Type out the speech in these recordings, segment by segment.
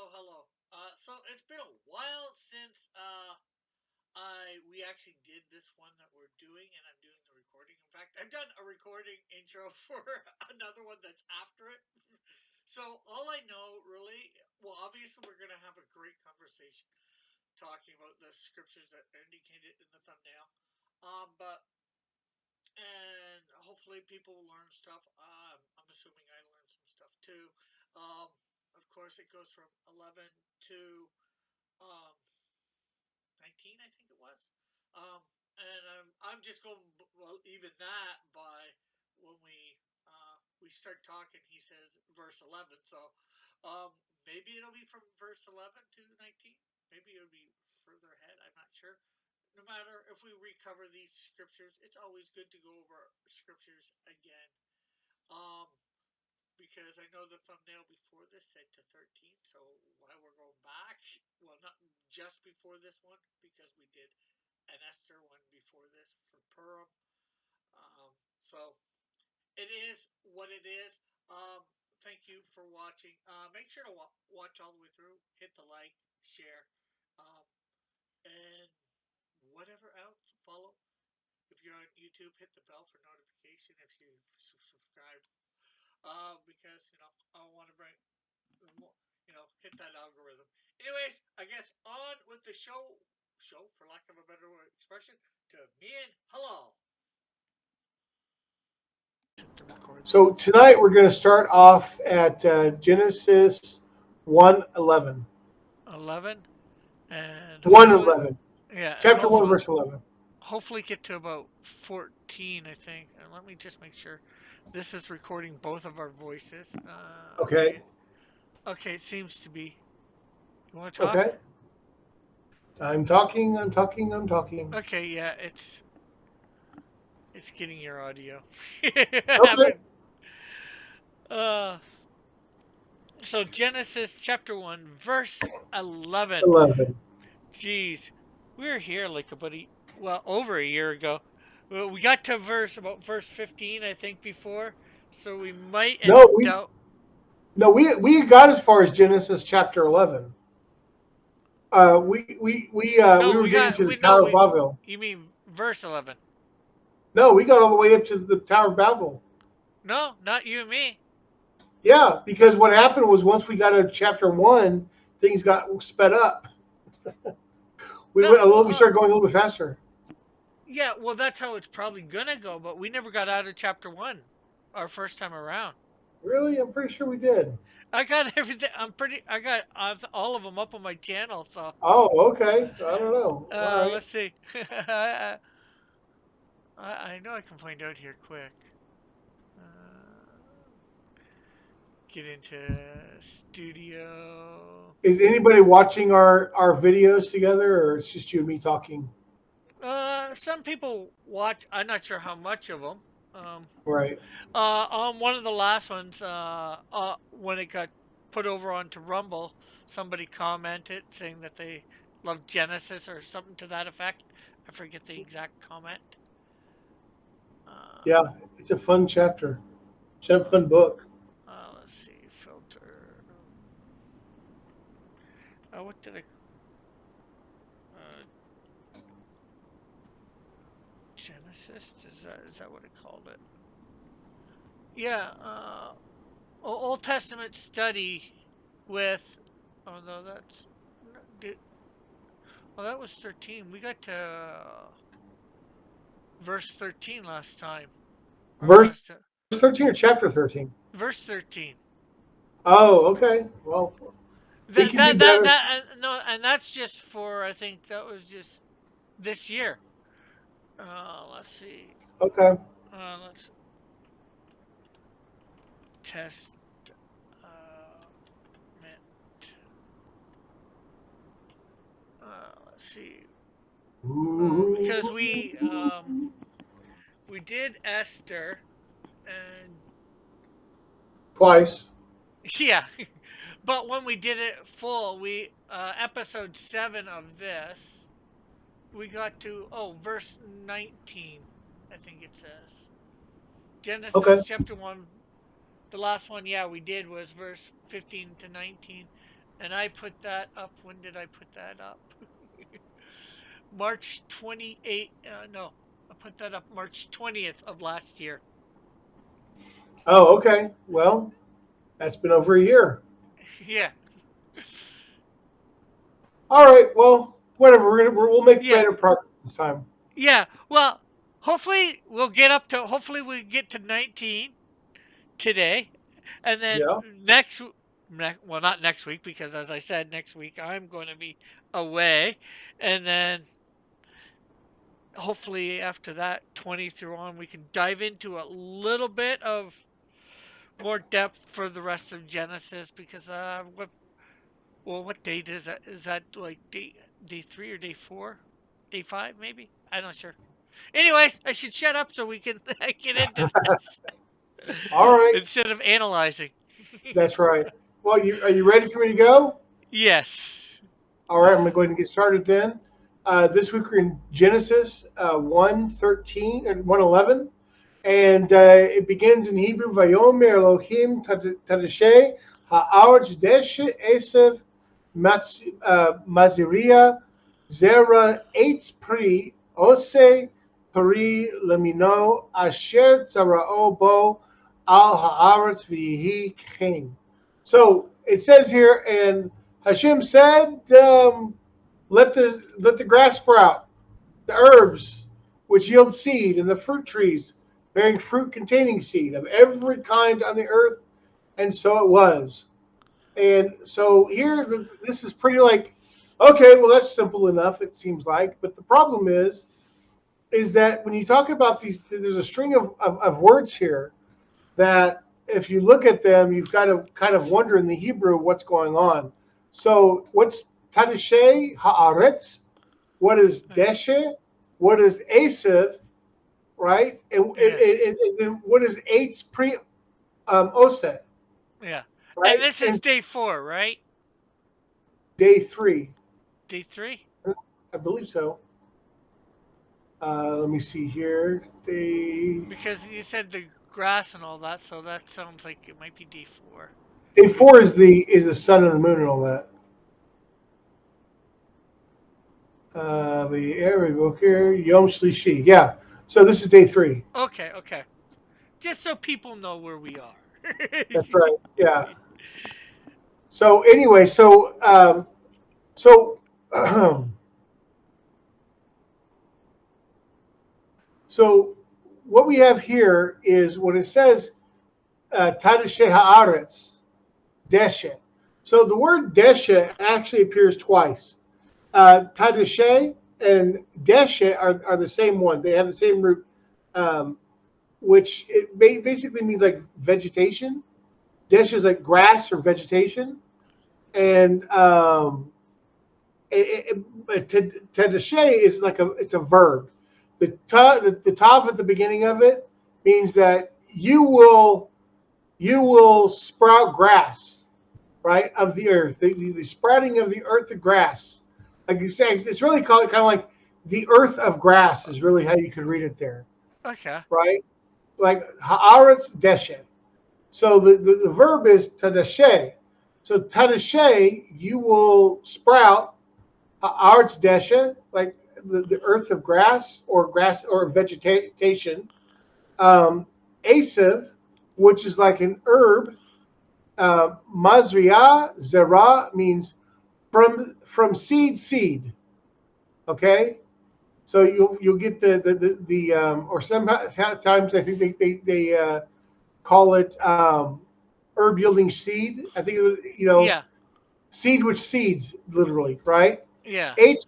hello. So it's been a while since we actually did this one that we're doing, and I'm doing the recording. In fact, I've done a recording intro for another one that's after it. So all I know, really, well, obviously we're gonna have a great conversation talking about the scriptures that are indicated in the thumbnail. But and hopefully people learn stuff. I'm assuming I learned some stuff too. Um, of course, it goes from 11 to um, 19, I think it was. Um, and I'm just going, well, even that by when we start talking, he says verse 11. So maybe it'll be from verse 11 to 19. Maybe it'll be further ahead. I'm not sure. No matter if we recover these scriptures, it's always good to go over scriptures again. Um, because I know the thumbnail before this said to 13, so why we're going back, well, not just before this one, because we did an Esther one before this for Purim. So it is what it is. Thank you for watching. Make sure to watch all the way through. Hit the like, share, and whatever else. Follow. If you're on YouTube, hit the bell for notification. If you subscribe, because I want to bring, hit that algorithm. Anyways, I guess on with the show for lack of a better expression, to me and hello. So tonight we're going to start off at Genesis 1:11. 11, and hopefully, 1:11. yeah, and Chapter 1, verse 11. hopefully get to about 14, I think. And let me just make sure this is recording both of our voices. Okay. Okay, it seems to be. You want to talk? Okay. I'm talking. Okay, yeah, it's getting your audio. Okay. uh, so Genesis chapter 1, verse 11. 11. Jeez, we were here like over a year ago. Well, we got to about verse 15, I think, before. So we might No, end we out. no we got as far as Genesis chapter 11. We No, were we getting got to the we no Tower of we. Babel. You mean verse 11? No, we got all the way up to the Tower of Babel. No, not you and me. Yeah, because what happened was once we got to chapter 1, things got sped up. No, well, We started going a little bit faster. yeah, well, that's how it's probably gonna go. But we never got out of chapter 1, our first time around. Really? I'm pretty sure we did. I got everything. I got all of them up on my channel. So Oh, okay. I don't know. All right. let's see. I know I can find out here quick. Uh, get into studio. Is anybody watching our videos together, or it's just you and me talking? Some people watch. I'm not sure how much of them. Um, Right. on one of the last ones, when it got put over onto Rumble, somebody commented saying that they love Genesis or something to that effect. I forget the exact comment. Yeah, Uh, it's a fun chapter. It's a fun book. let's see, filter. What did I? Uh, Genesis? Is that what it called it? Yeah. Old Testament study with. Oh no, that's. Well, that was 13. We got to verse 13 last time. Or Verse last time. 13 or chapter 13? Verse 13. Oh, okay. Well, we That can do that that better. that no, and that's just for, I think that was just this year. Let's see. Okay. Let's test. Uh, let's see. Because Ooh. we did Esther, and Twice. yeah, but when we did it full, we episode 7 of this, we got to verse 19, I think it says. Okay. Genesis chapter 1, the last one, yeah, we did was verse 15 to 19, And I put that up. When did I put that up? March 28th. No, I put that up March 20th of last year. Oh, okay. Well, that's been over a year. Yeah. All right. Well, whatever. We'll make Yeah. better progress this time. Yeah. Well, hopefully we'll get up to, hopefully we get to 19 today. And then Yeah. well, not next week, because as I said, next week I'm going to be away. And then hopefully after that, 20 through on, we can dive into a little bit of more depth for the rest of Genesis, because what date is that? Is that like day 3 or day 4? Day 5 maybe? I'm not sure. Anyways, I should shut up so we can get into this All right. instead of analyzing. That's right. Well, are you ready for me to go? Yes. All right. I'm going to go ahead and get started then. This week we're in Genesis 1:13 and 1:11. And it begins in Hebrew, Vayomer Elohim Tadashe Ha'aretz Deshe Esav Maziria Zera Eitz Pri Ose Pari Lemino Asher Tzara'o Bo Al Ha'aretz V'yihi Chen. So it says here, and Hashem said, let the grass sprout, the herbs which yield seed, and the fruit trees bearing fruit containing seed of every kind on the earth. And so it was. And so here, this is pretty like, okay, well, that's simple enough, it seems like. But the problem is that when you talk about these, there's a string of words here that if you look at them, you've got to kind of wonder in the Hebrew what's going on. So what's Tadashe Haaretz? What is Deshe? What is Esav? Right? Yeah. And then what is Eitz Pre Ose? Yeah. And Right? this is And day 4, right? day 3. Day 3? I believe so. Let me see here. Because you said the grass and all that, so that sounds like it might be day 4. Day 4 is the sun and the moon and all that. The air here, Yom Shlishi. Yeah. So this is day 3. Okay, okay. Just so people know where we are. That's right. Yeah. So anyway, so so what we have here is what it says, Tadashe Haaretz, Deshe. So the word Deshe actually appears twice. Tadashe and Deshe are the same one. They have the same root, which it basically means like vegetation. Deshe is like grass or vegetation. And Tadashe is like it's a verb. The tav at the beginning of it means that you will sprout grass, right, of the earth. The sprouting of the earth, the grass. Like you say, it's really called kind of like the earth of grass is really how you could read it there, Okay. right? Like haaretz deshe. So the verb is tadashe. So tadashe, you will sprout haaretz deshe, like the earth of grass or vegetation. Asav, which is like an herb. Mazriah, zera means from seed. Okay, so you'll get the or sometimes I think they call it herb yielding seed. I think it was Yeah. seed which seeds literally, right? Yeah. Eight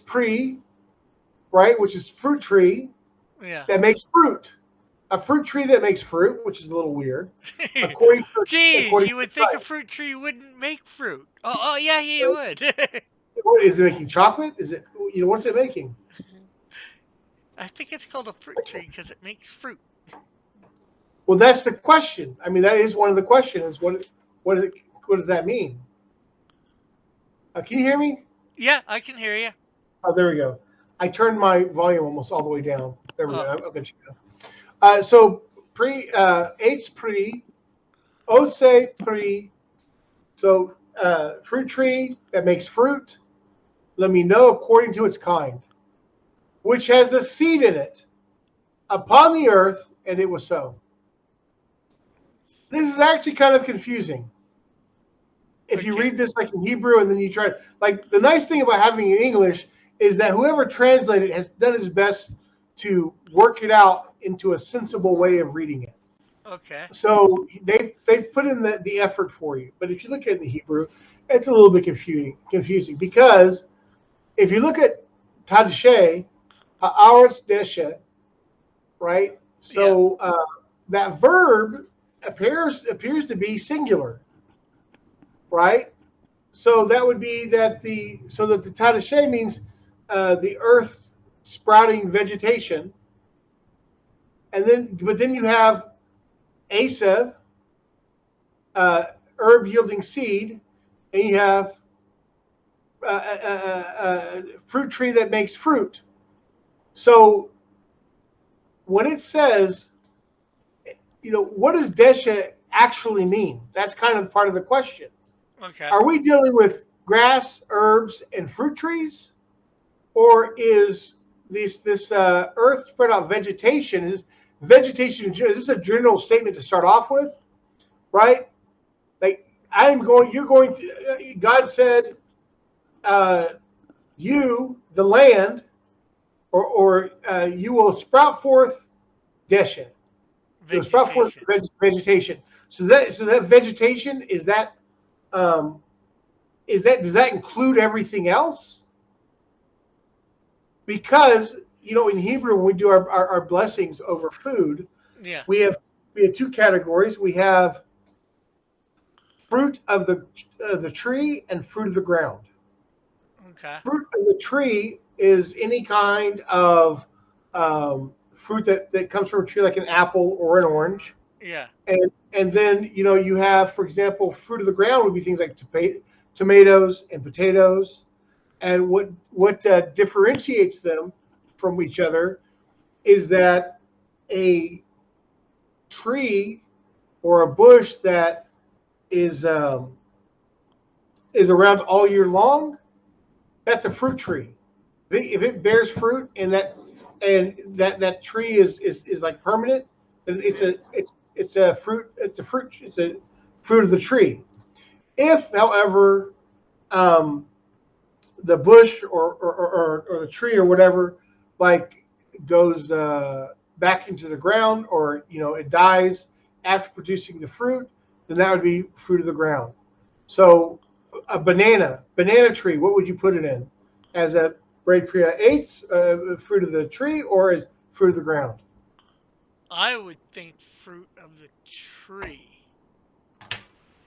pre, right, which is fruit tree Yeah. that makes fruit. A fruit tree that makes fruit, which is a little weird, according to Jeez, according you to would think a science. fruit tree wouldn't make fruit. Oh, yeah, you would. What is it making? Chocolate? Is it? What's it making? I think it's called a fruit tree because it makes fruit. Well, that's the question. I mean, that is one of the questions. What is it? What does that mean? Can you hear me? Yeah, I can hear you. Oh, there we go. I turned my volume almost all the way down. There we go. Oh, I'll get you now. So pre eights pre ose pre. So fruit tree that makes fruit. Let me know according to its kind, which has the seed in it upon the earth, and it was so. This is actually kind of confusing. If you Okay. read this like in Hebrew and then you try, like the nice thing about having it in English is that whoever translated it has done his best to work it out into a sensible way of reading it. Okay. So they've put in the effort for you. But if you look at it in the Hebrew, it's a little bit confusing because if you look at Tadshe, Haaretz Deshe, right? Yeah. So that verb appears to be singular, right? So that would be that the Tadshe means the earth sprouting vegetation, and then you have Asev, uh, herb yielding seed, and you have fruit tree that makes fruit. So when it says, what does desha actually mean? That's kind of part of the question. Okay. Are we dealing with grass, herbs, and fruit trees, or is this earth spread out vegetation? Is vegetation? Is this a general statement to start off with, right? Like you're going to. God said, uh, "You, the land, or you will sprout forth desha. You'll sprout forth Vegetation. vegetation." So that vegetation um, does that include everything else? Because in Hebrew when we do our blessings over food, Yeah. we have we have two categories. We have fruit of the tree and fruit of the ground. Okay. Fruit of the tree is any kind of fruit that comes from a tree, like an apple or an orange. Yeah. And then you have, for example, fruit of the ground would be things like tomatoes and potatoes. And what differentiates them from each other is that a tree or a bush that is um, is around all year long, that's a fruit tree. If it bears fruit and that tree is like permanent, then it's a fruit of the tree. If, however, um, the bush or the tree or whatever like goes back into the ground, or it dies after producing the fruit, then that would be fruit of the ground. So a banana tree, what would you put it in? As a bread priya eights, fruit of the tree, or as fruit of the ground? I would think fruit of the tree.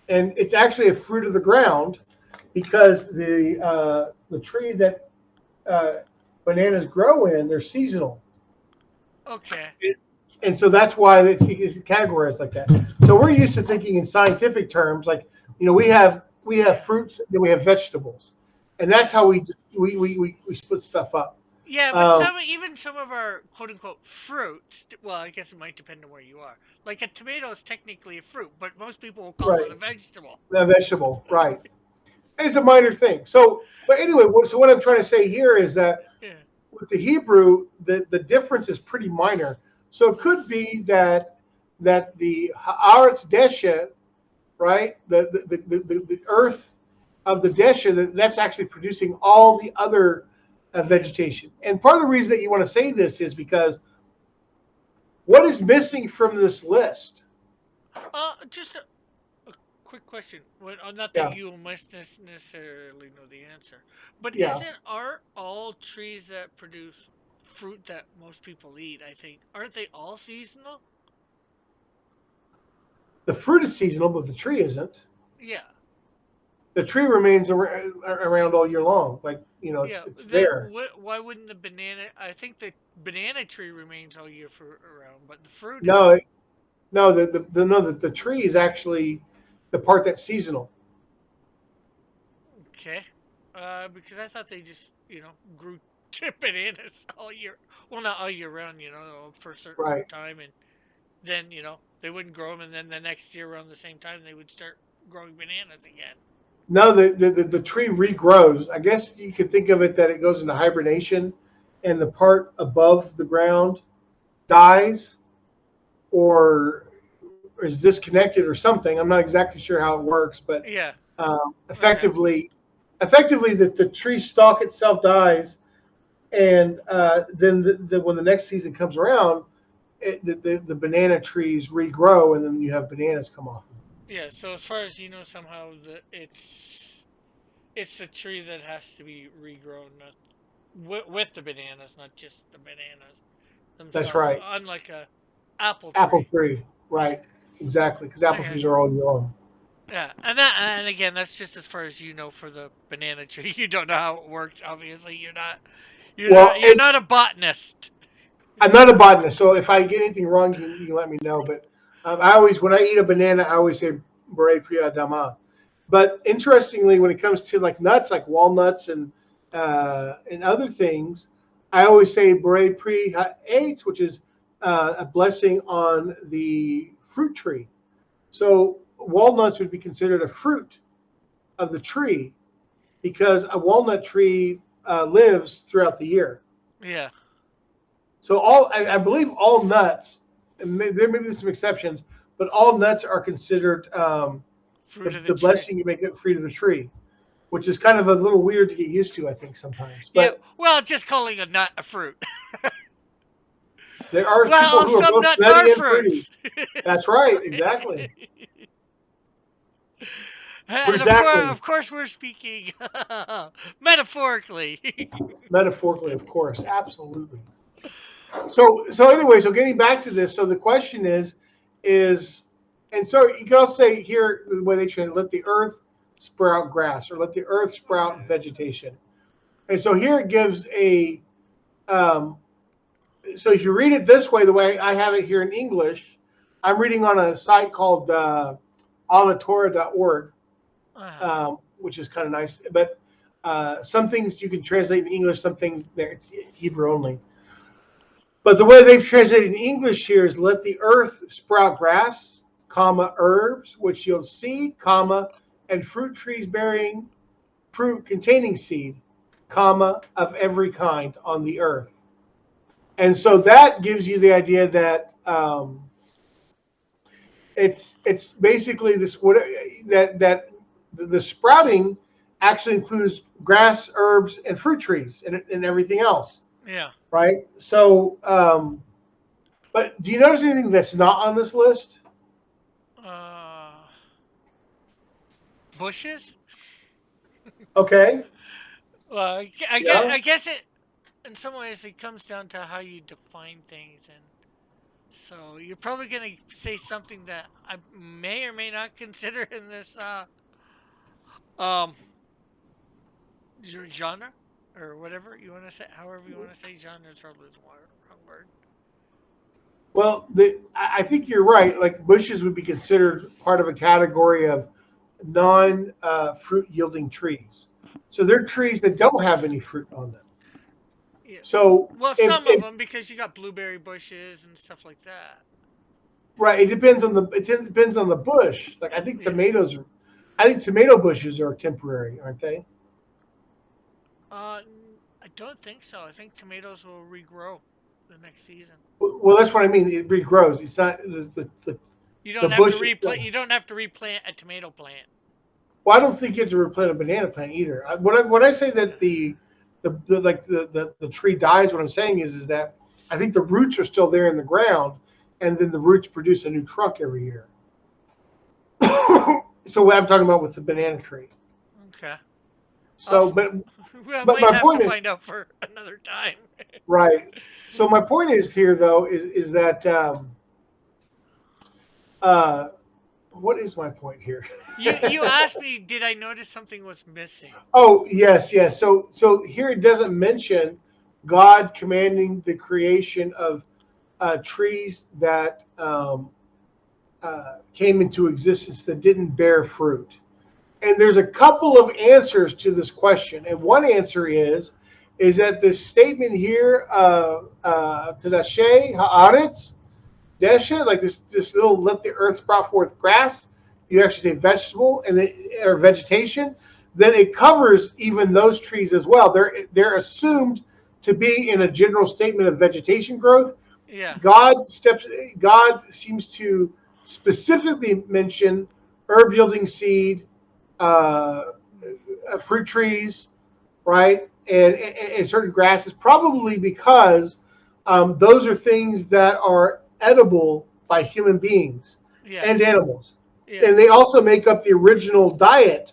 And it's actually a fruit of the ground because the tree that uh, bananas grow in, they're seasonal. Okay. And so that's why it's categorized like that. So we're used to thinking in scientific terms, like we have Yeah. fruits, then we have vegetables, and that's Yeah. how we split stuff up. Yeah, but Um, even some of our quote unquote fruits, well, I guess it might depend on where you are. Like a tomato is technically a fruit, but most people will call it right, a vegetable. a vegetable, right? And it's a minor thing. So, but anyway, so what I'm trying to say here is that Yeah. with the Hebrew, the difference is pretty minor. So it could be that the Haaretz Desha, right? The earth of the desha, that's actually producing all the other Yeah. vegetation. And part of the reason that you want to say this is because what is missing from this list? Just a quick question. Not that Yeah, you must necessarily know the answer, but yeah. aren't all trees that produce fruit that most people eat? I think aren't they all seasonal? The fruit is seasonal, but the tree isn't. Yeah. The tree remains around all year long. Like Yeah. it's Then there. why wouldn't the banana? I think the banana tree remains all year for around, but the fruit No, is no, the tree is actually the part that's seasonal. okay. Because I thought they just grew bananas all year. Well, not all year round, for a certain Right. time, and then they wouldn't grow them, and then the next year around the same time they would start growing bananas again. No, the tree regrows. I guess you could think of it that it goes into hibernation, and the part above the ground dies or is disconnected or something. I'm not exactly sure how it works, but Yeah. Okay. effectively, the tree stalk itself dies, and then when the next season comes around, the banana trees regrow, and then you have bananas come off. Yeah. So as far as you know, somehow it's the tree that has to be regrown, not with the bananas, not just the bananas That's themselves. right. Unlike a apple Apple tree. tree, right? Exactly, because apple Okay. trees are all year long. Yeah, and again, that's just as far as you know for the banana tree. You don't know how it works. Obviously, Well, you're and not a botanist. I'm not a botanist, so if I get anything wrong, you can let me know. But I always, when I eat a banana, I always say "Bore priya dama." But interestingly, when it comes to like nuts, like walnuts and other things, I always say "Bore pri eight," which is a blessing on the fruit tree. So walnuts would be considered a fruit of the tree because a walnut tree lives throughout the year. Yeah, So I believe all nuts, and there may be some exceptions, but all nuts are considered fruit of the the tree. blessing you make it fruit of the tree, which is kind of a little weird to get used to, I think sometimes. Yeah, But well, just calling a nut a fruit. there are people Well, who are some both nuts are nutty and fruity. fruits. That's right, exactly, And exactly. of course, we're speaking metaphorically. Metaphorically, of course, absolutely. So anyway, so getting back to this, so the question is, and so you can also say here the way they translate, let the earth sprout grass or let the earth sprout vegetation. And so here it gives a, um, so if you read it this way, the way I have it here in English, I'm reading on a site called allatorah.org, Uh, which is kind of nice. But some things you can translate in English, some things there it's Hebrew only. But the way they've translated in English here is let the earth sprout grass, comma, herbs, which yield seed, comma, and fruit trees bearing fruit containing seed, comma, of every kind on the earth. And so that gives you the idea that it's basically this what that the sprouting actually includes grass, herbs, and fruit trees and everything else, yeah. right? So, but do you notice anything that's not on this list? Uh, bushes. Okay, Well, yeah. I guess it in some ways it comes down to how you define things, and so you're probably gonna say something that I may or may not consider in this um genre or whatever you want to say. However you want to say genre is probably the wrong word. Well, I think you're right. Like bushes would be considered part of a category of non fruit yielding trees. So they're trees that don't have any fruit on them. Yeah. So Well, if, some of if them because you got blueberry bushes and stuff like that. right, it depends on the bush. Like Yeah. I think tomato bushes are temporary, aren't they? I don't think so. I think tomatoes will regrow the next season. Well, that's what I mean. It regrows. It's not You the don't have to bush is replant. still. You don't have to replant a tomato plant. Well, I don't think you have to replant a banana plant either. When I say that the tree dies, what I'm saying is that I think the roots are still there in the ground, and then the roots produce a new trunk every year. So what I'm talking about with the banana tree. Okay. So, Off. but We but might my have to point is find out for another time. right. So my point is here though is that uh, what is my point here? You asked me, did I notice something was missing? Oh, yes. So here it doesn't mention God commanding the creation of trees that came into existence that didn't bear fruit. And there's a couple of answers to this question. And one answer is that this statement here, Tadashe Haaretz, Desha, like this little let the earth sprout forth grass, you actually say vegetable and then, or vegetation, then it covers even those trees as well. They're assumed to be in a general statement of vegetation growth. Yeah. God steps. God seems to specifically mention herb yielding seed, uh, fruit trees, right, and certain grasses, probably because those are things that are edible by human beings Yeah. and animals, Yeah. and they also make up the original diet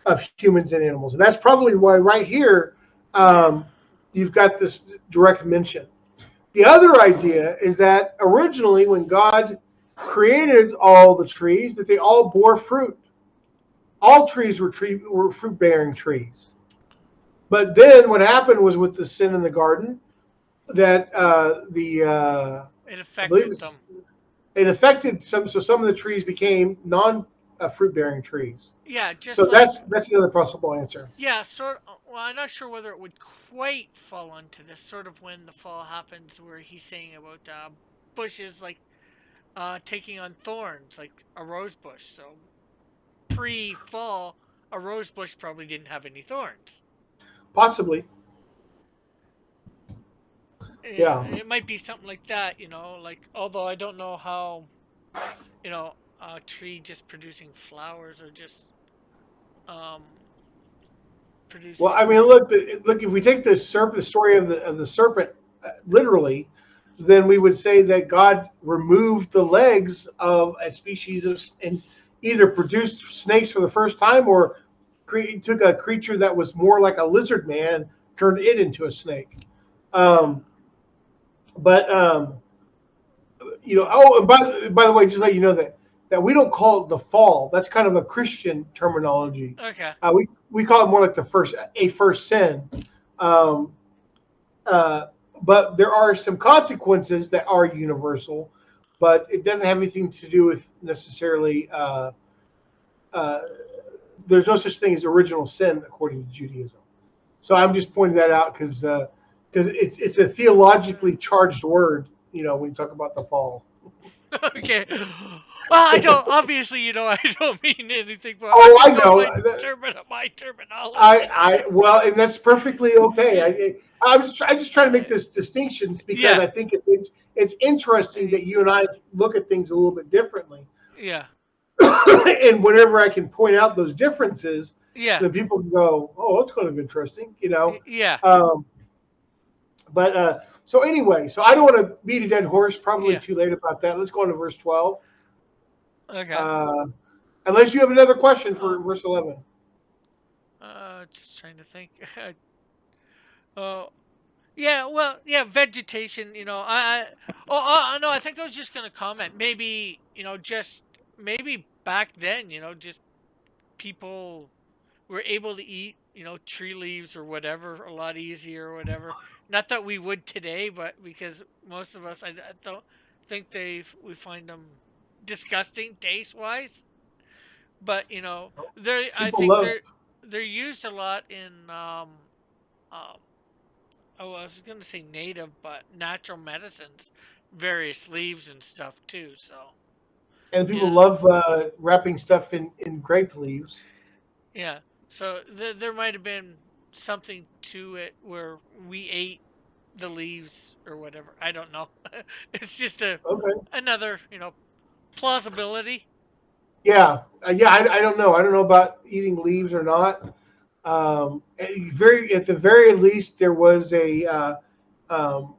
of humans and animals, and that's probably why right here Yeah. you've got this direct mention. The other idea is that originally, when God created all the trees, that they all bore fruit. All trees were fruit bearing trees. But then what happened was with the sin in the garden that the It I believe affected them. it affected some. So some of the trees became non fruit bearing trees. Yeah, So just like that's another possible answer. yeah, sort. Well, I'm not sure whether it would quite fall into this sort of when the fall happens, where he's saying about bushes like taking on thorns, like a rose bush. So pre-fall, a rose bush probably didn't have any thorns. Possibly, Yeah, yeah. it might be something like that, like although I don't know how, a tree just producing flowers or just um Well, producing I mean, look. If we take the story of the serpent literally, then we would say that God removed the legs of a species of and either produced snakes for the first time or took a creature that was more like a lizard man and turned it into a snake. yeah. Um, but Yeah. oh, and by the way, just let you know that we don't call it the fall. That's kind of a Christian terminology. Okay. We call it more like a first sin. Um, uh, but there are some consequences that are universal, but it doesn't have anything to do with necessarily. Uh, there's no such thing as original sin according to Judaism. So I'm just pointing that out because it's a theologically charged word. When you talk about the fall. Okay. Well, I don't. Obviously, I don't mean anything, but I'm Oh, I just going know. by my terminology. I well, and that's perfectly okay. I just trying to make Uh, this distinctions because yeah. I think it's interesting that you and I look at things a little bit differently. Yeah. And whenever I can point out those differences, Yeah. then people can go, "Oh, that's kind of interesting." Yeah. Um, but so anyway, so I don't want to beat a dead horse. Probably Yeah. too late about that. Let's go on to verse 12. Okay. Uh, unless you have another question for Um. verse 11. Just trying to think. Oh. Yeah. Well. Yeah. Vegetation. Oh. No. I think I was just gonna comment. Maybe. Just maybe back then. Just people we're able to eat, tree leaves or whatever a lot easier or whatever. Not that we would today, but because most of us, I don't think we find them disgusting taste wise. But I People think love they're used a lot in um oh, I was gonna say native, but natural medicines, various leaves and stuff too. So and people yeah, love wrapping stuff in grape leaves. yeah. So there might have been something to it where we ate the leaves or whatever. I don't know. It's just Okay. another, plausibility. Yeah. I don't know. I don't know about eating leaves or not. At the very least, there was a um,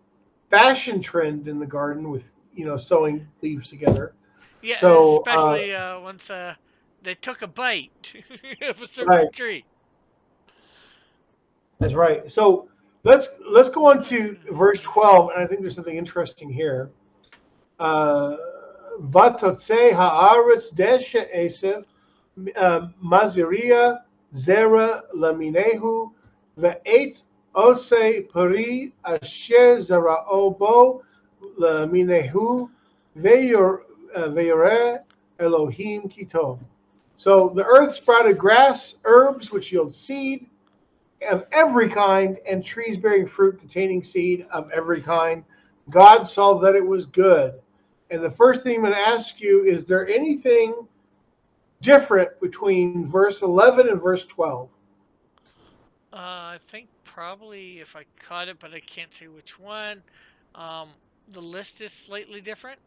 fashion trend in the garden with sewing leaves together. Yeah, So especially once they took a bite of a right, certain tree. that's right. So let's go on to verse 12, and I think there's something interesting here. Uh, Vatotse haaretz deshe esev maziria zera laminehu ve'et ose peri asher zara'o bo laminehu ve'yoreh Elohim kitov. So the earth sprouted grass, herbs which yield seed of every kind, and trees bearing fruit containing seed of every kind. God saw that it was good. And the first thing I'm going to ask you is there anything different between verse 11 and verse 12? I think probably if I caught it, but I can't say which one. Um, the list is slightly different.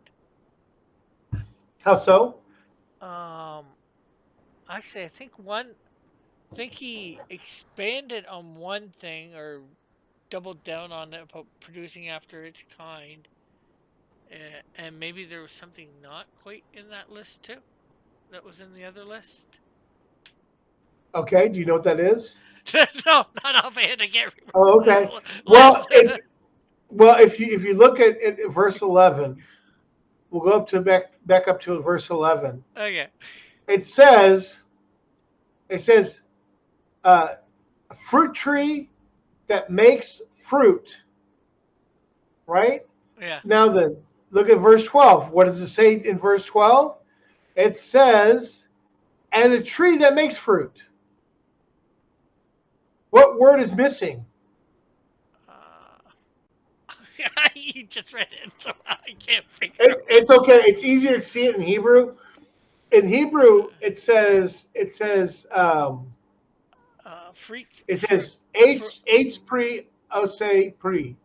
How so? Um, Actually, I think think he expanded on one thing or doubled down on it about producing after its kind, and maybe there was something not quite in that list too. That was in the other list. Okay, do you know what that is? No, not offhand. I can't Oh, okay. remember the Well, list. it's well if you look at verse 11, we'll go up to back up to verse 11. Okay. It says it says uh, a fruit tree that makes fruit, right? Yeah. Now then, look at verse 12. What does it say in verse 12? It says, and a tree that makes fruit. What word is missing? Uh, you just read it, so I can't figure out. It's okay. It's easier to see it in Hebrew. In Hebrew, Freak, it fruit, says fruit. H pre ose pre,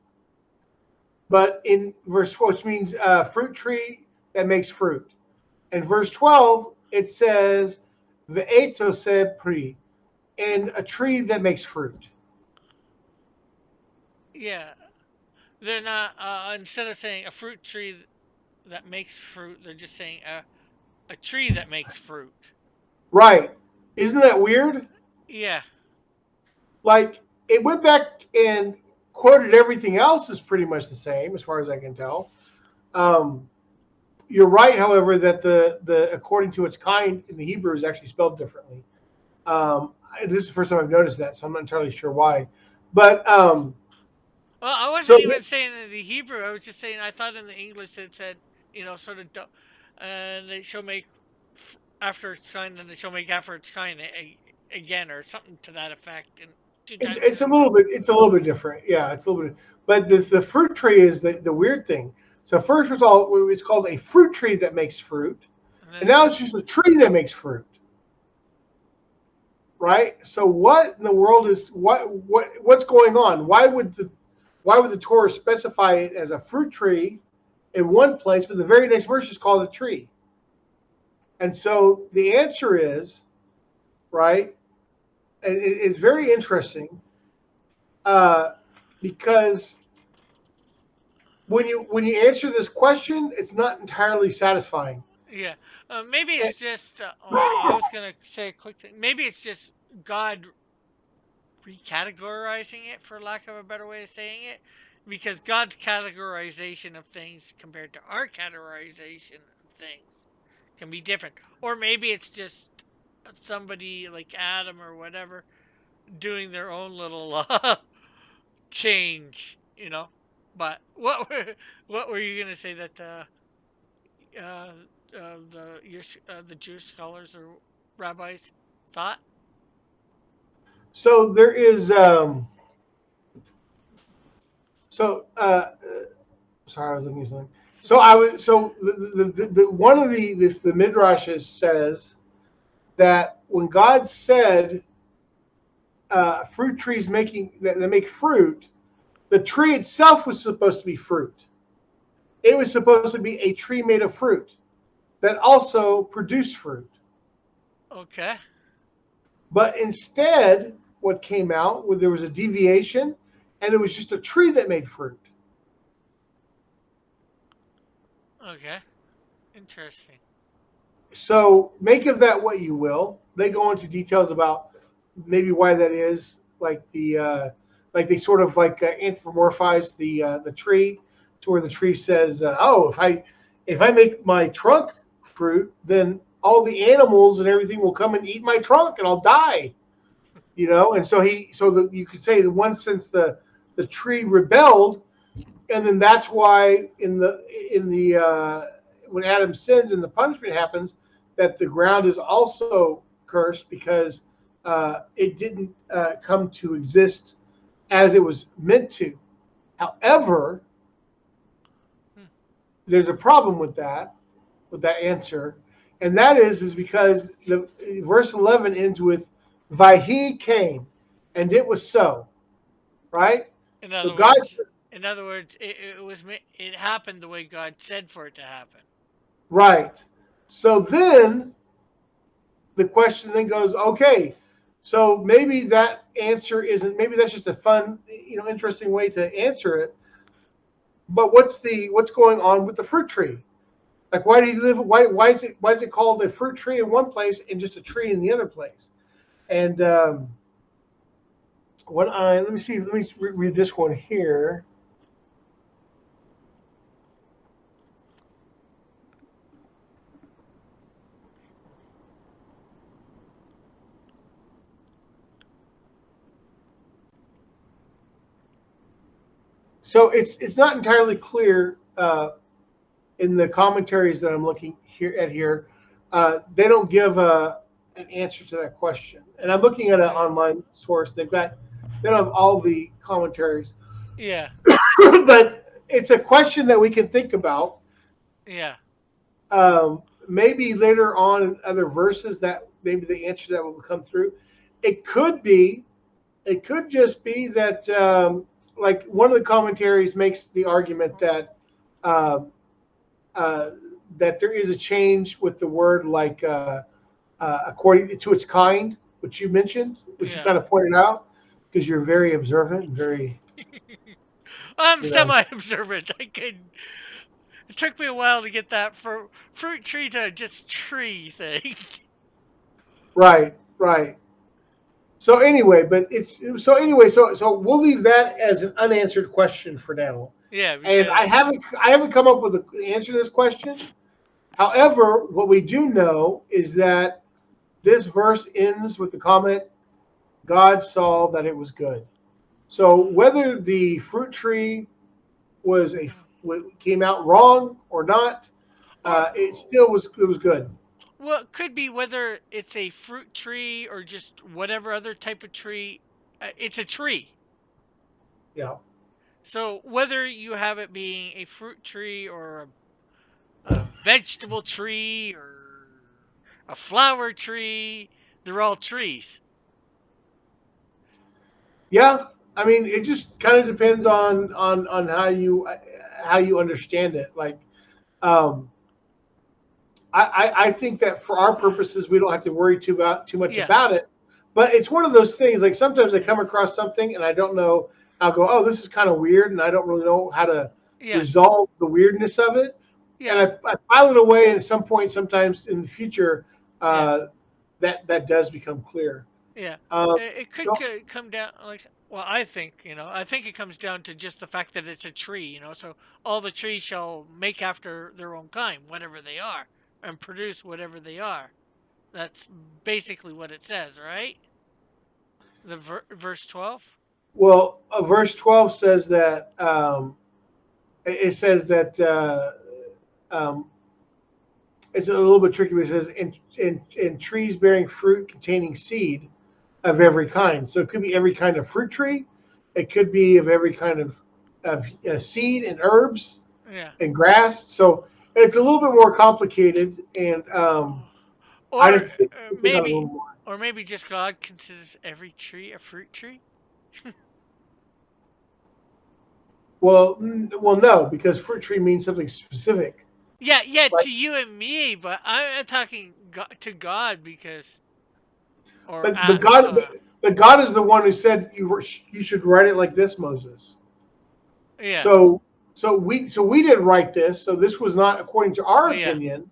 but in verse 4, which means fruit tree that makes fruit. In verse 12, it says the ose pre, and a tree that makes fruit. Yeah, they're not. Instead of saying a fruit tree that makes fruit, they're just saying a tree that makes fruit. Right? Isn't that weird? Yeah, Like it went back and quoted everything else is pretty much the same as far as I can tell. Um, you're right, however, that the according to its kind in the Hebrew is actually spelled differently. And this is the first time I've noticed that, so I'm not entirely sure why. But well, I so wasn't even saying in the Hebrew. I was just saying I thought in the English it said, sort of, and it shall make after its kind, and it shall make after its kind again, or something to that effect, and two times in a row. it's a little bit different. Yeah, it's a little bit. But the fruit tree is the weird thing. So first of all, it's called a fruit tree that makes fruit, And then and now it's it's just a tree that makes fruit. Right? So what in the world is what's going on? Why would the Torah specify it as a fruit tree in one place, but the very next verse is called a tree? And so the answer is right. And it is very interesting uh, because when you answer this question, it's not entirely satisfying. yeah. Maybe And it's just. I was gonna say a quick thing. Maybe it's just God recategorizing it, for lack of a better way of saying it, because God's categorization of things compared to our categorization of things can be different. Or maybe it's just somebody like Adam or whatever doing their own little change, But what were you gonna say that uh, the Jewish scholars or rabbis thought? so there is so sorry, I was looking at something. So I was so the one of the midrashes says that when God said fruit trees that make fruit, the tree itself was supposed to be fruit. It was supposed to be a tree made of fruit that also produced fruit. Okay, But instead, what came out, there was a deviation, and it was just a tree that made fruit. okay, interesting. So make of that what you will. They go into details about maybe why that is, like they sort of like anthropomorphize the tree to where the tree says, "Oh, if I make my trunk fruit, then all the animals and everything will come and eat my trunk, and I'll die." And you could say in one sense the tree rebelled, and then that's why in the when Adam sins and the punishment happens, that the ground is also cursed because it didn't come to exist as it was meant to. However, Hmm. there's a problem with that answer, and that is because the verse 11 ends with "Vahi came," and it was so. Right. In So other God, words, it happened the way God said for it to happen. right. So then the question then goes, okay, so maybe that answer isn't. Maybe that's just a fun, interesting way to answer it. But what's going on with the fruit tree? Like, why do you live? Why is it called a fruit tree in one place and just a tree in the other place? And let me see. Let me read this one here. So it's not entirely clear in the commentaries that I'm looking here. They don't give an answer to that question. And I'm looking at an Okay. online source. They don't have all the commentaries, Yeah. but it's a question that we can think about. Yeah. Maybe later on in other verses that maybe the answer to that will come through. It could be. It could just be that, like one of the commentaries makes the argument that um, uh, that there is a change with the word, like according to its kind, which you mentioned, which you Yeah. kind of pointed out, because you're very observant and very, I'm you know, semi-observant. I could. It took me a while to get that fruit tree to just tree thing. right, right. So we'll leave that as an unanswered question for now. Yeah, And because I haven't come up with an answer to this question. However, what we do know is that this verse ends with the comment, God saw that it was good. So whether the fruit tree was a came out wrong or not, or it was good. well, it could be whether it's a fruit tree or just whatever other type of tree. It's a tree. Yeah. So whether you have it being a fruit tree or a vegetable tree or a flower tree, they're all trees. Yeah. I mean, it just kind of depends on how you understand it. Like, um, I think that for our purposes, we don't have to worry too much Yeah, about it. But it's one of those things. Like sometimes I come across something and I don't know. I'll go, oh, this is kind of weird, and I don't really know how to yeah, resolve the weirdness of it. And yeah, I file it away, and at some point, sometimes in the future, yeah, uh, that does become clear. yeah. Um, It could so come down like, well, I think it comes down to just the fact that it's a tree. So all the trees shall make after their own kind, whatever they are, and produce whatever they are. That's basically what it says, right? The verse 12. well, verse 12 says that it says that um, it's a little bit tricky, but it says in trees bearing fruit containing seed of every kind. So it could be every kind of fruit tree. It could be of every kind of seed and herbs Yeah. and grass. So it's a little bit more complicated, and I Or just think about it a little maybe, more. or maybe just God considers every tree a fruit tree. Well, no, because fruit tree means something specific. Yeah, yeah, Like, to you and me, but I'm talking to God because, or but but God, but God is the one who said you should write it like this, Moses. yeah, So so we didn't write this. So this was not according to our yeah, opinion.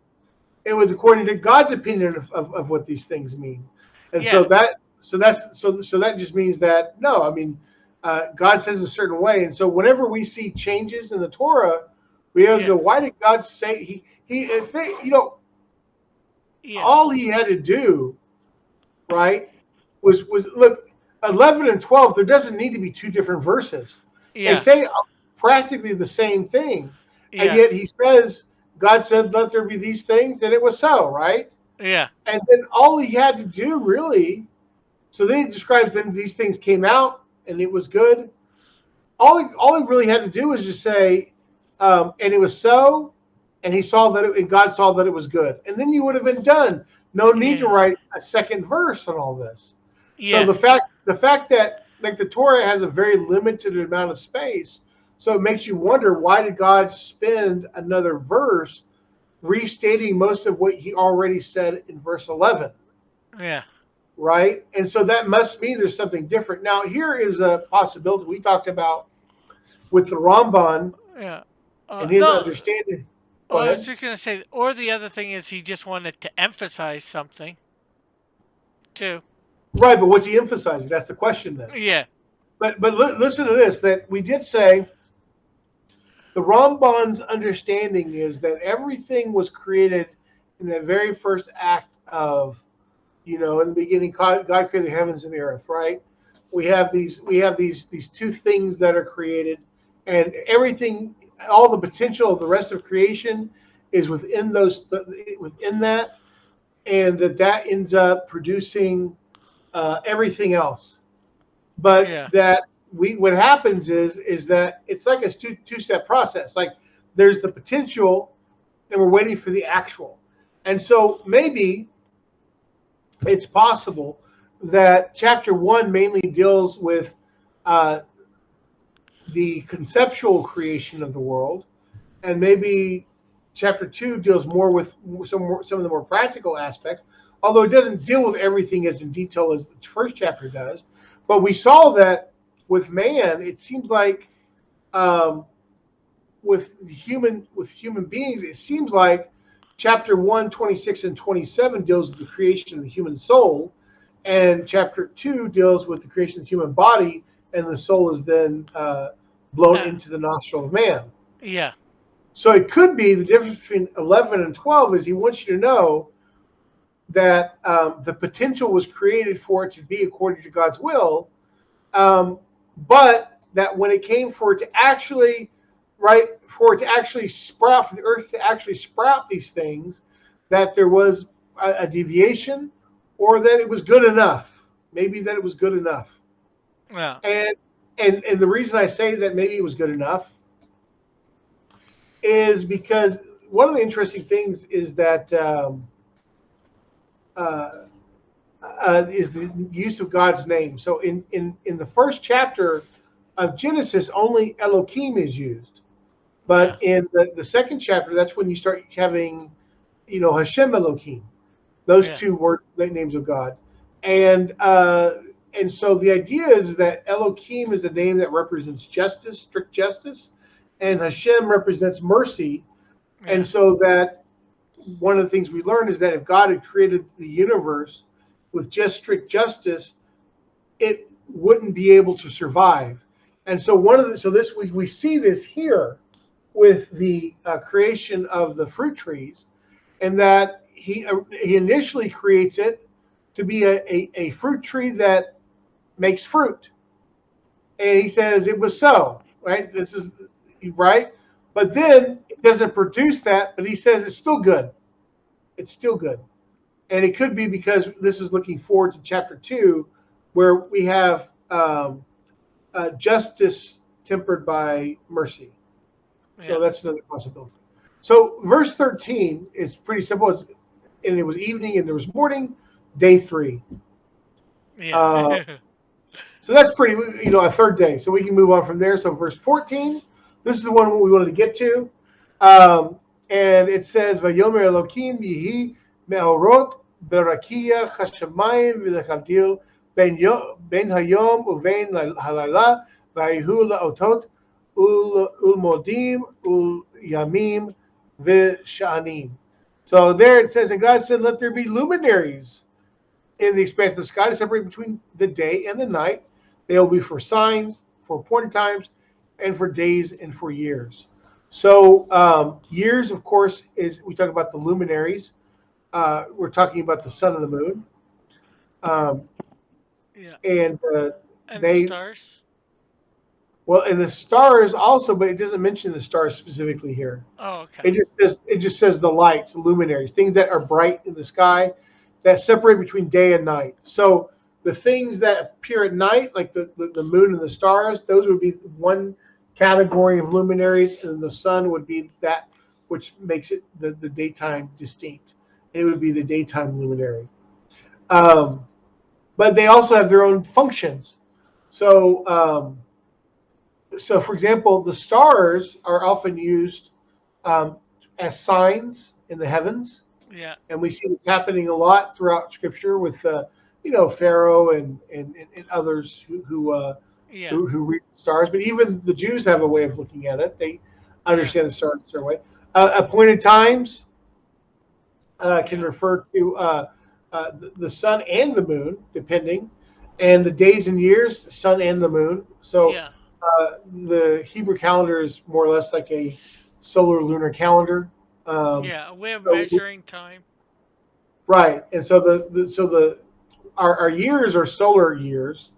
It was according to God's opinion of what these things mean. And yeah, so that just means that no, I mean, God says a certain way, and so whenever we see changes in the Torah, we have to yeah, go, why did God say he if it, yeah, all he had to do, right, was look, 11 and 12, there doesn't need to be two different verses. They yeah, say practically the same thing, and yeah, yet he says, God said, let there be these things, and it was so, right? yeah, And then all he had to do really, so then he describes then these things came out and it was good. All he really had to do was just say, and it was so, and he saw that and God saw that it was good. And then you would have been done. No need to Yeah. write a second verse on all this. So Yeah. the fact that like the Torah has a very limited amount of space, so it makes you wonder, why did God spend another verse restating most of what he already said in verse 11, Yeah. right? And so that must mean there's something different. Now, here is a possibility we talked about with the Ramban Yeah. and his No. understanding. Go Well, I was ahead. just gonna say, or the other thing is he just wanted to emphasize something too. Right, but what's he emphasizing? That's the question then. Yeah. But listen to this, that we did say the Ramban's understanding is that everything was created in the very first act of, in the beginning, God created the heavens and the earth, right? We have these two things that are created, and everything, all the potential of the rest of creation is within that, and that ends up producing everything else. But Yeah. that what happens is that it's like a two-step process. Like there's the potential, and we're waiting for the actual. And so maybe it's possible that chapter one mainly deals with uh, the conceptual creation of the world, and maybe chapter two deals more with some of the more practical aspects. Although it doesn't deal with everything as in detail as the first chapter does, but we saw that with man, it seems like um, with human beings, it seems like chapter 1, 26, and 27 deals with the creation of the human soul, and chapter 2 deals with the creation of the human body, and the soul is then blown Uh, into the nostril of man. yeah. So it could be the difference between 11 and 12 is he wants you to know that the potential was created for it to be according to God's will, um, but that when it came for it to actually, right, for it to actually sprout, for the earth to actually sprout these things, that there was a deviation, or that it was good enough. Maybe that it was good enough. Yeah. And and the reason I say that maybe it was good enough is because one of the interesting things is that uh, is the use of God's name. So in the first chapter of Genesis, only Elohim is used. Yeah. But in the second chapter, that's when you start having, Hashem Elohim. Those Yeah. two were the names of God. And so the idea is that Elohim is a name that represents justice, strict justice, and Hashem represents mercy. And Yeah. so that one of the things we learn is that if God had created the universe with just strict justice, it wouldn't be able to survive. And so we see this here with the creation of the fruit trees, and that he initially creates it to be a fruit tree that makes fruit, and he says it was so, right. This is right, but then it doesn't produce that, but he says it's still good. It's still good. And it could be because this is looking forward to chapter 2, where we have justice tempered by mercy. So Yeah. that's another possibility. So verse 13 is pretty simple. And it was evening and there was morning, day 3. Yeah. Uh, so that's pretty, a third day. So we can move on from there. So verse 14, this is the one we wanted to get to. Um, and it says, Vayomer Elokim yihi me'orot berakia chashamayim v'lechavdil ben hayom uvein halayla vayihu la'otot ulmodim ulyamim v'sha'anim. So there it says, and God said, let there be luminaries in the expanse of the sky to separate between the day and the night. They will be for signs, for appointed times, and for days and for years. So years, of course, is we talk about the luminaries. We're talking about the sun and the moon, um, Yeah. and And the they stars. well, and the stars also, but it doesn't mention the stars specifically here. Oh, okay. It just says the lights, the luminaries, things that are bright in the sky that separate between day and night. So the things that appear at night, like the moon and the stars, those would be one category of luminaries, and the sun would be that which makes it the daytime distinct. It would be the daytime luminary. Um, but they also have their own functions. So, so for example, the stars are often used um, as signs in the heavens, Yeah. and we see this happening a lot throughout Scripture with Pharaoh and others Yeah. who read the stars. But even the Jews have a way of looking at it. They Yeah. understand the stars in a certain way. Appointed times can Yeah. refer to the sun and the moon, depending, and the days and years, the sun and the moon. So Yeah. the Hebrew calendar is more or less like a solar lunar calendar. Um, Yeah. A way of so measuring time. right, and so the our years are solar years,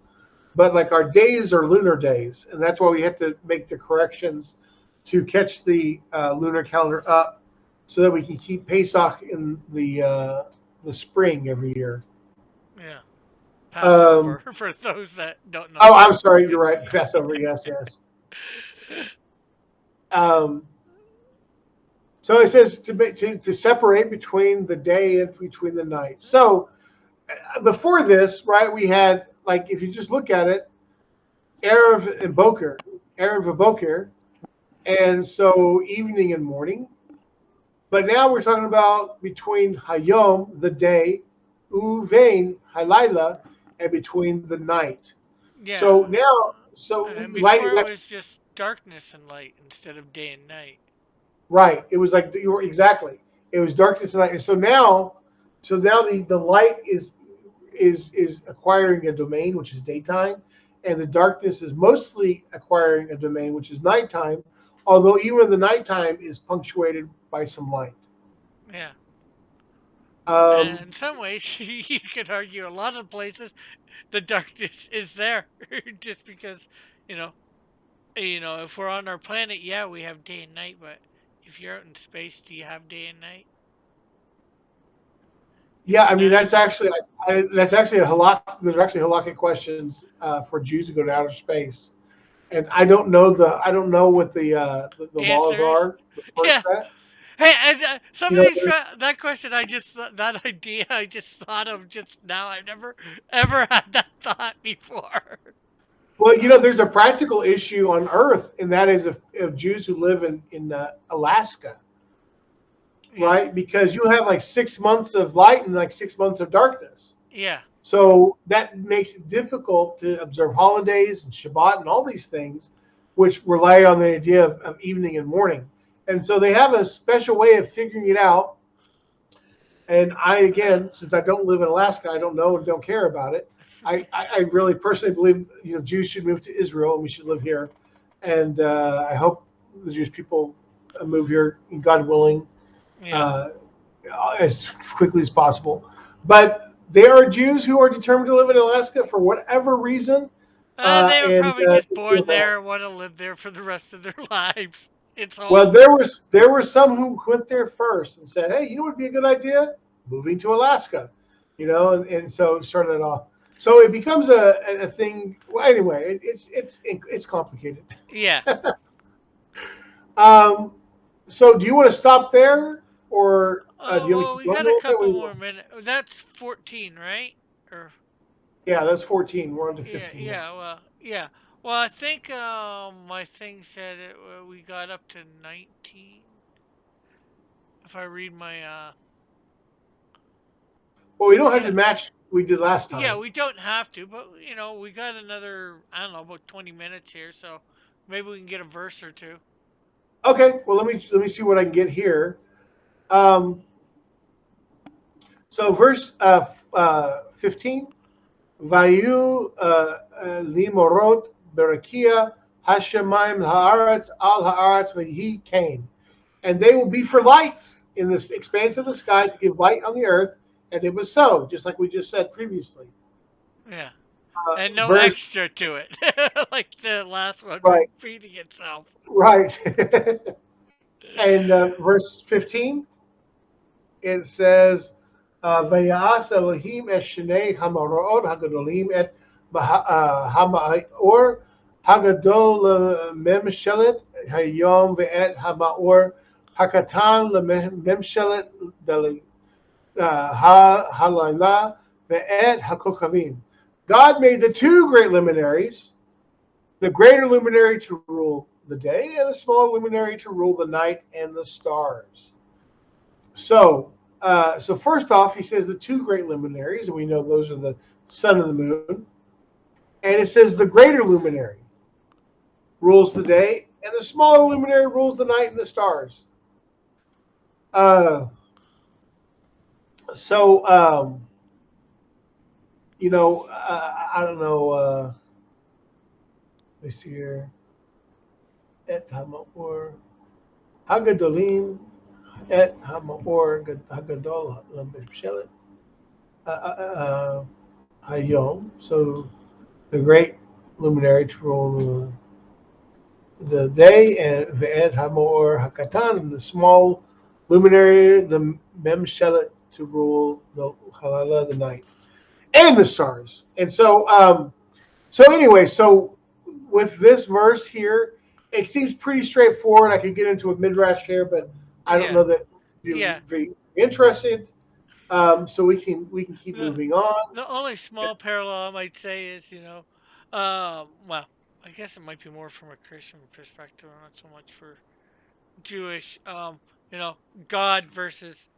but like our days are lunar days, and that's why we have to make the corrections to catch the lunar calendar up, so that we can keep Pesach in the spring every year. Yeah. Um, Passover for those that don't know oh, that. I'm sorry, you're right. Passover, yes, yes. Um, so it says to separate between the day and between the night. So before this, right, we had like if you just look at it, Erev and Boker, Erev and Boker, and so evening and morning. But now we're talking about between Hayom, the day, Uvein, Halayla, and between the night. Yeah. So now, so And light before is it actually was just darkness and light instead of day and night. right. It was like you were exactly. It was darkness and light. And so now the light is acquiring a domain which is daytime, and the darkness is mostly acquiring a domain which is nighttime. Although even the nighttime is punctuated by some light. Yeah. And Um, in some ways, you could argue a lot of places the darkness is there just because, you know, if we're on our planet, yeah, we have day and night, but if you're out in space, do you have day and night? If Yeah, you're I mean not in a that's actually a halak. There's actually halakhic questions for Jews who go to outer space, and I don't know what the laws answers, are for yeah. that. Hey, and, some You of know, these that question, that idea, I just thought of just now. I've never ever had that thought before. well, there's a practical issue on Earth, and that is of Jews who live in Alaska, Yeah, right? Because you have like 6 months of light and like 6 months of darkness. yeah, So that makes it difficult to observe holidays and Shabbat and all these things, which rely on the idea of evening and morning. And so they have a special way of figuring it out. And I, uh, again, since I don't live in Alaska, I don't know and don't care about it. I really personally believe Jews should move to Israel and we should live here. And I hope the Jewish people move here, God willing, yeah. uh, as quickly as possible. But there are Jews who are determined to live in Alaska for whatever reason, They were and probably just they feel born that. there, want to live there for the rest of their lives. It's Well, home. there were some who went there first and said, "Hey, you know what would be a good idea? Moving to Alaska," and so started it off. So it becomes a thing. Well, anyway, it's complicated. Yeah. Um, so do you want to stop there, or do you want to Well, keep we going a got a little bit? What couple do you more want? minutes. That's 14, right? Or Yeah, that's 14. We're on to yeah, 15 now. yeah. Well, yeah. Well, I think my thing said we got up to 19. If I read my Well, we don't have to yeah. match we did last Yeah, time. we don't have to, but we got another, I don't know, about 20 minutes here, so maybe we can get a verse or two. Okay, well let me see what I can get here. Um, so verse 15, Vayu limorot berakia hashemayim haaretz al haaretz vehi kain, and they will be for lights in this expanse of the sky to give light on the earth, and it was so, just like we just said previously. Yeah. And no Verse extra to it. Like the last one right, repeating itself. right, and verse 15. It says, "Vayas Elohim et shnei hamarot hagadolim et hamaor hagadol memshelet hayom ve'et hamaor Hakatan lememshelet halayla ve'et hakochavim. God made the two great luminaries, the greater luminary to rule the day, and the small luminary to rule the night and the stars. So first off, he says the two great luminaries, and we know those are the sun and the moon. And it says the greater luminary rules the day, and the smaller luminary rules the night and the stars. Uh, so, I don't know. Let me see here. Et hamaor hagadolim et hamaor hagadol lemeshelet hayom. So the great luminary to rule the day, and ve'ed hamor hakatan, and the small luminary, the memshelet, to rule the halala, the night, and the stars. And so with this verse here, it seems pretty straightforward. I could get into a midrash here, but I don't Yeah, know that you're yeah. very interested. So we can keep The moving on. the only small parallel I might say is, well, I guess it might be more from a Christian perspective, not so much for Jewish. You know, God versus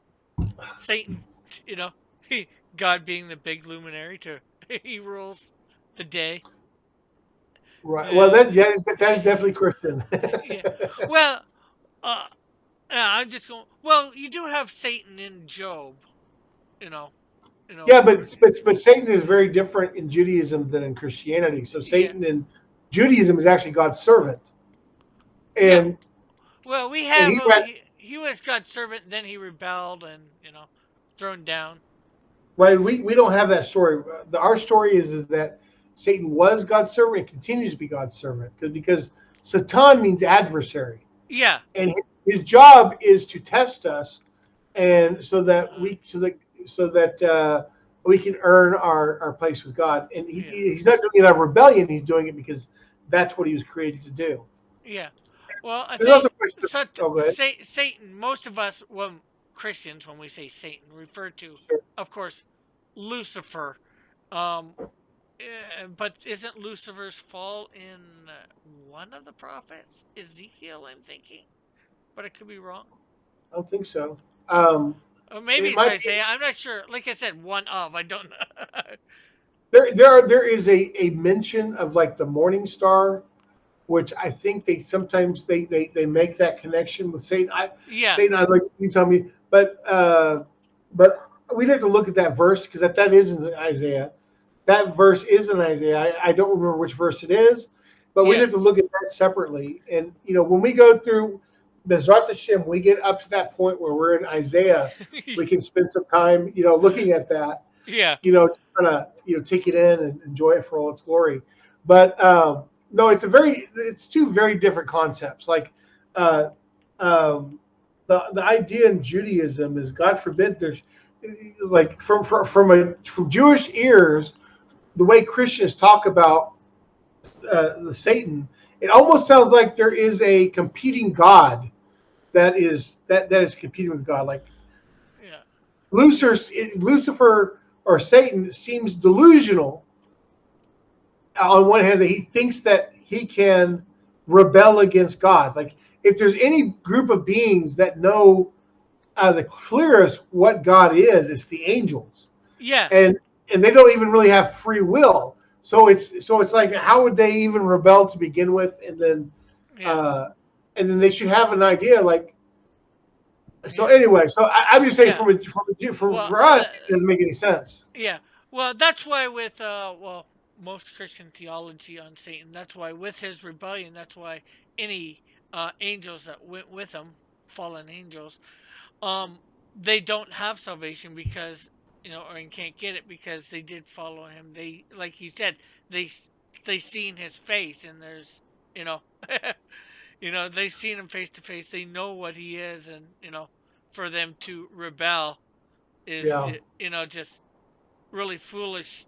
Satan. You know, he, God being the big luminary to he rules the day. Right. Well, The that is definitely Christian. yeah. Well, uh, yeah, I'm just going. Well, you do have Satan in Job. You know. You know. Yeah, but Satan is very different in Judaism than in Christianity. So Yeah. Satan in Judaism is actually God's servant, Yeah. and Well, we and have he had, he was God's servant, then he rebelled and thrown down. right. We don't have that story. Our story is that Satan was God's servant and continues to be God's servant because Satan means adversary, Yeah. and his job is to test us, and Uh, so that we can earn our place with God. And yeah. he's not doing it out of rebellion. He's doing it because that's what he was created to do. Yeah. Well, I There's also think a question. so. Oh, go ahead. Satan. Most of us, when Christians, when we say Satan, refer to, Sure. of course, Lucifer. Um, but isn't Lucifer's fall in one of the prophets? Ezekiel, I'm thinking, but I could be wrong. I don't think so. Um, Or maybe it it's might be Isaiah. I'm not sure. Like I said, one of. I don't know. there is a mention of like the morning star, which I think they sometimes they make that connection with Satan. Yeah. Satan, I like you tell me, but we'd have to look at that verse because that is in Isaiah. That verse is in Isaiah. I don't remember which verse it is, but we'd Yeah. have to look at that separately. And when we go through Bezrat Hashem, we get up to that point where we're in Isaiah. We can spend some time, looking at that, Yeah. to kind of take it in and enjoy it for all its glory. But no, it's two very different concepts. Like uh, um, the idea in Judaism is, God forbid, there's like from Jewish ears, the way Christians talk about the Satan, it almost sounds like there is a competing God that is competing with God. Like Yeah. Lucifer or Satan seems delusional. On one hand, that he thinks that he can rebel against God. Like if there's any group of beings that know the clearest what God is, it's the angels, Yeah. and they don't even really have free will. So it's like, how would they even rebel to begin with, Yeah. uh, and then they should have an idea. Like, so Yeah. anyway, so I'm just saying Yeah. from Well, for us, it doesn't make any sense. yeah. Well, that's why with most Christian theology on Satan, that's why with his rebellion, that's why any angels that went with him, fallen angels, um they don't have salvation because or can't get it because they did follow him. They, like you said, they they seen his face, and there's you know they seen him face to face. They know what he is, and for them to rebel is Yeah, just really foolish.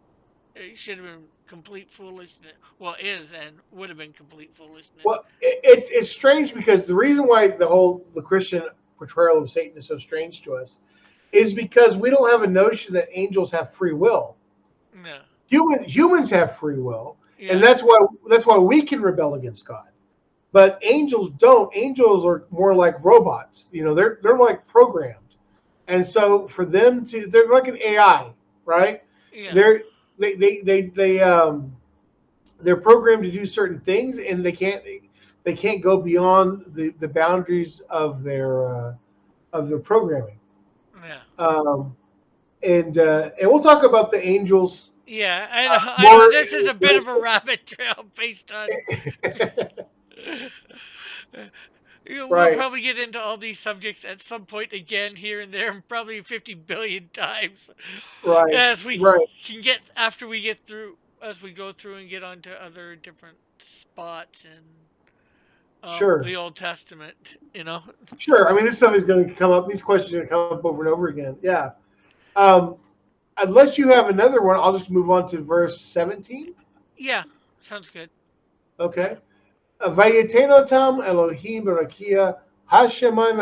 It should have been complete foolishness. Well, is and would have been complete foolishness. Well, it's strange because the reason why the Christian portrayal of Satan is so strange to us is because we don't have a notion that angels have free will. Yeah, Humans have free will, and yeah, that's why we can rebel against God. But angels don't. Angels are more like robots. They're like programmed, and so for them to, they're like an AI, right? yeah, They're they're programmed to do certain things, and they can't go beyond the boundaries of their programming. yeah. Um, and we'll talk about the angels Yeah, I know. I know more this is in a bit this. of a rabbit trail based on. We'll Right, probably get into all these subjects at some point again, here and there, and probably 50 billion times right, as we right. can get after we get through, as we go through and get onto other different spots in Sure, the Old Testament. sure. I mean, this stuff is going to come up. These questions are going to come up over and over again. Yeah. Um, unless you have another one, I'll just move on to verse 17. Yeah, sounds good. Okay. Vayetenotam Elohim berakia hashemayim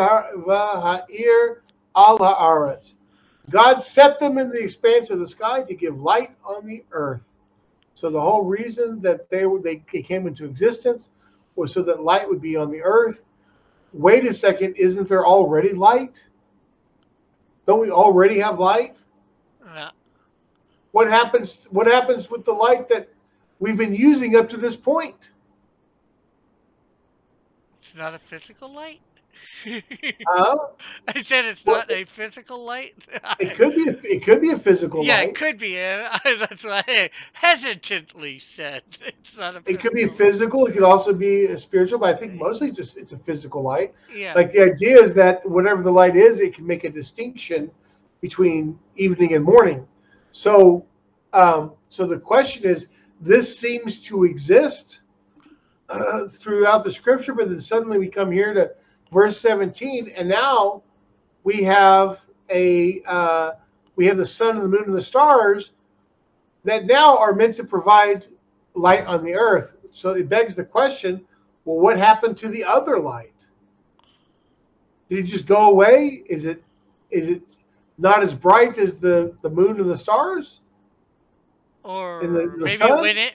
v'ha'ir al ha'aretz. God set them in the expanse of the sky to give light on the earth. So the whole reason that they came into existence was so that light would be on the earth. Wait a second, isn't there already light? Don't we already have light? Yeah, What happens with the light that we've been using up to this point? it's not a physical light. Uh, I said it's well, not a physical light. it could be a physical Yeah, it light. could be. That's why I hesitantly said it's not a It could be physical light. physical. It could also be a spiritual, but I think mostly it's a physical light. Yeah. Like the idea is that whatever the light is, it can make a distinction between evening and morning. So the question is, this seems to exist throughout the scripture, but then suddenly we come here to verse 17, and now we have we have the sun and the moon and the stars that now are meant to provide light on the earth. So it begs the question, well, what happened to the other light? Did it just go away? Is it not as bright as the moon and the stars and the, Or the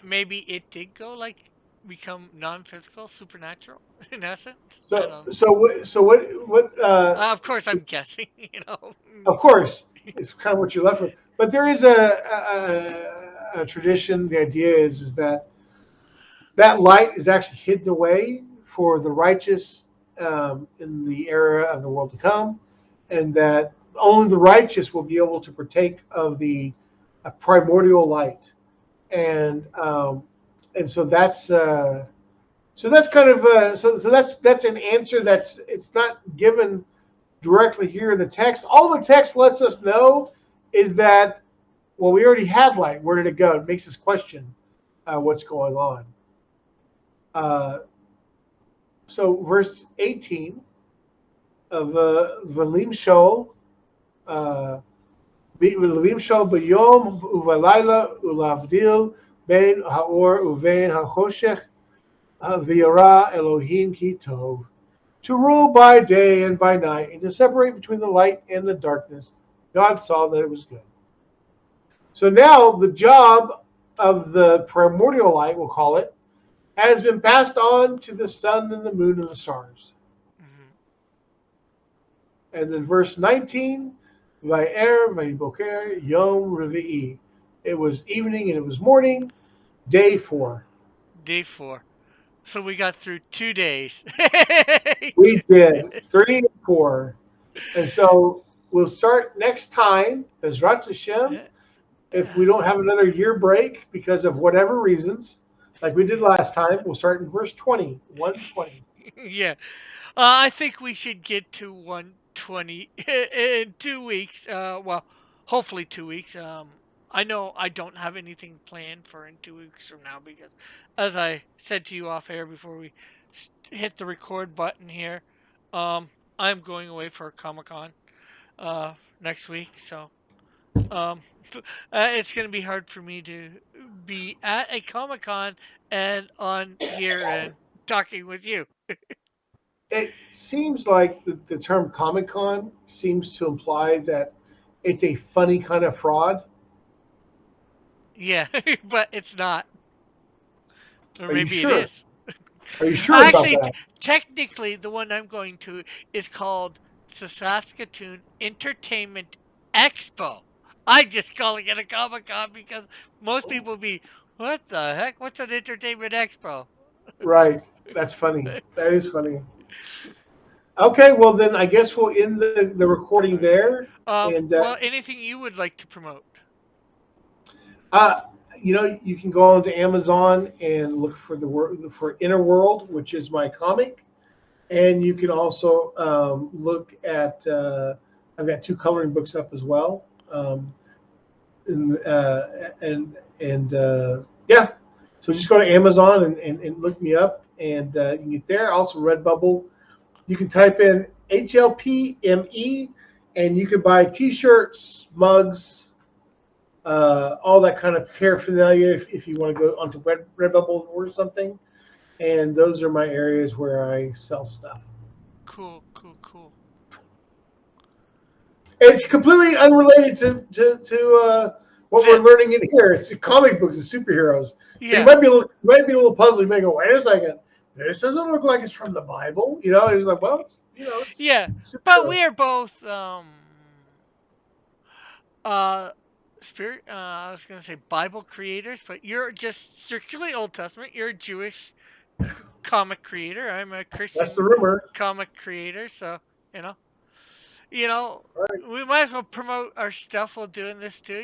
maybe sun? it did go like become non-physical, supernatural in essence. I So don't. so what so what Of course, I'm guessing. of course, it's kind of what you're left with. But there is a tradition. The idea is that that light is actually hidden away for the righteous in the era of the world to come, and that only the righteous will be able to partake of the primordial light, and so that's kind of that's an answer it's not given directly here in the text. All the text lets us know is that, well, we already had light. Where did it go? It makes us question what's going on. Uh, so verse 18 of Valim Shol, Valim Shol Bayom Uvalayla Ulavdil Ben Haor Uvein HaChoshech V'yara Elohim Ki Tov, to rule by day and by night, and to separate between the light and the darkness. God saw that it was good. So now the job of the primordial light, we'll call it, has been passed on to the sun and the moon and the stars. Mhm. And then verse 19, Va'er Va'iboker Yom Revi'i. It was evening and it was morning, day 4. Day 4. So we got through 2 days. We did 3 and 4. And so we'll start next time, Bezrat Hashem, if we don't have another year break because of whatever reasons, like we did last time. We'll start in verse 20, 120. Yeah. I think we should get to 120 in 2 weeks. Well, hopefully 2 weeks. I know I don't have anything planned for in 2 weeks from now because, as I said to you off air before we hit the record button here, I'm going away for Comic Con next week. So um, it's going to be hard for me to be at a Comic Con and on here and talking with you. It seems like the term Comic Con seems to imply that it's a funny kind of fraud. Yeah, but it's not. Or Are you maybe it sure? is. Are you sure about Actually, that? technically, the one I'm going to is called Saskatoon Entertainment Expo. I'm just calling it a Comic Con because most people be, what the heck? What's an entertainment expo? Right. That's funny. That is funny. Okay, well then I guess we'll end the recording All right. there. And Well, anything you would like to promote? uh, you can go on to Amazon and look for the word for Inner World, which is my comic, and you can also look at. I've got two coloring books up as well, and yeah. So just go to Amazon and look me up, and you can get there. Also, Redbubble. You can type in HLPME, and you can buy T-shirts, mugs, all that kind of paraphernalia if you want to go onto Redbubble or something. And those are my areas where I sell stuff. Cool, cool, cool. It's completely unrelated to what we're This, learning in here. It's comic books and superheroes. So yeah, you might be a little puzzled. You may go, wait a second, this doesn't look like it's from the Bible. It's like, well, yeah. it's But superheroes. we are both uh spirit. I was gonna say Bible creators, but you're just strictly Old Testament. You're a Jewish comic creator. I'm a That's the Christian rumor. comic creator. So you know, you know, All right. we might as well promote our stuff while doing this too.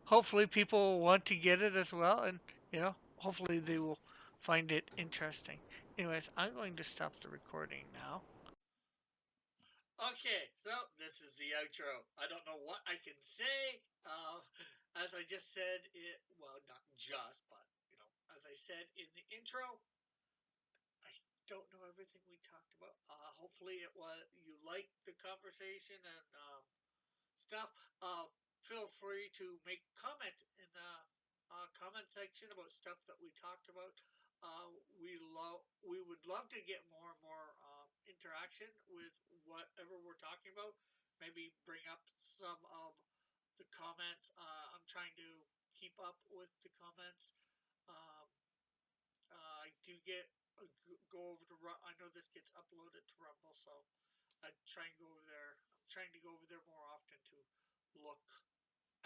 Hopefully people will want to get it as well, and hopefully they will find it interesting. Anyways, I'm going to stop the recording now. Okay, so this is the outro. I don't know what I can say. As I just said, well, not just, but as I said in the intro, I don't know everything we talked about. Hopefully, it was you liked the conversation and stuff. Feel free to make comments in the comment section about stuff that we talked about. We would love to get more and more interaction with whatever we're talking about. Maybe bring up some of the comments. I'm trying to keep up with the comments. Um, I do get go over to. I know this gets uploaded to Rumble, so I try and go over there. I'm trying to go over there more often to look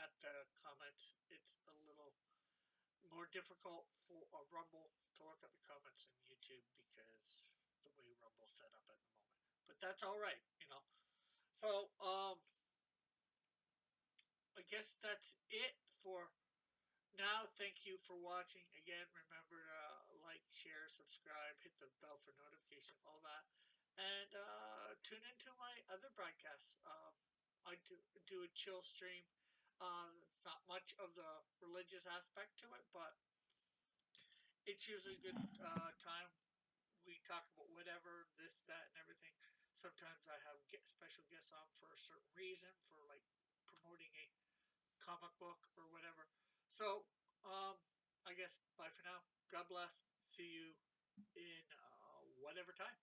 at the comments. It's a little more difficult for a Rumble to look at the comments in YouTube because the way Rumble's set up at the moment. But that's all right. So I guess that's it for now. Thank you for watching. Again, remember to like, share, subscribe, hit the bell for notification, all that, and tune into my other broadcasts. I do a chill stream. It's not much of the religious aspect to it, but it's usually a good time. We talk about whatever, this, that, and everything. Sometimes I have special guests on for a certain reason, for like promoting a comic book or whatever. So, I guess bye for now. God bless. See you in whatever time.